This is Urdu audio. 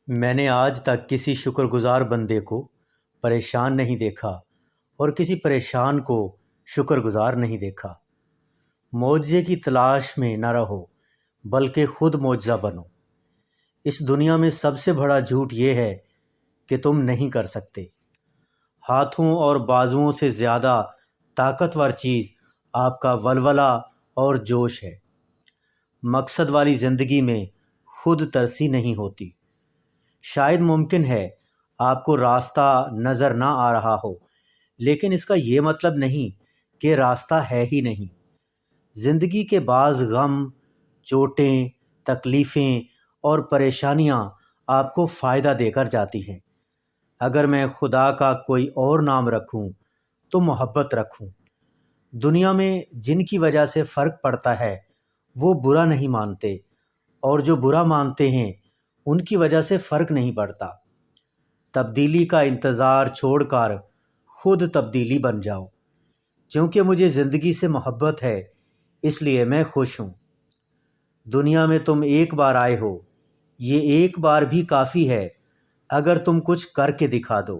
میں نے آج تک کسی شکر گزار بندے کو پریشان نہیں دیکھا اور کسی پریشان کو شکر گزار نہیں دیکھا۔ معجزے کی تلاش میں نہ رہو بلکہ خود معجزہ بنو۔ اس دنیا میں سب سے بڑا جھوٹ یہ ہے کہ تم نہیں کر سکتے۔ ہاتھوں اور بازوؤں سے زیادہ طاقتور چیز آپ کا ولولہ اور جوش ہے۔ مقصد والی زندگی میں خود ترسی نہیں ہوتی۔ شاید ممکن ہے آپ کو راستہ نظر نہ آ رہا ہو، لیکن اس کا یہ مطلب نہیں کہ راستہ ہے ہی نہیں۔ زندگی کے بعض غم، چوٹیں، تکلیفیں اور پریشانیاں آپ کو فائدہ دے کر جاتی ہیں۔ اگر میں خدا کا کوئی اور نام رکھوں تو محبت رکھوں۔ دنیا میں جن کی وجہ سے فرق پڑتا ہے وہ برا نہیں مانتے، اور جو برا مانتے ہیں ان کی وجہ سے فرق نہیں پڑتا۔ تبدیلی کا انتظار چھوڑ کر خود تبدیلی بن جاؤ۔ چونکہ مجھے زندگی سے محبت ہے اس لیے میں خوش ہوں۔ دنیا میں تم ایک بار آئے ہو، یہ ایک بار بھی کافی ہے اگر تم کچھ کر کے دکھا دو۔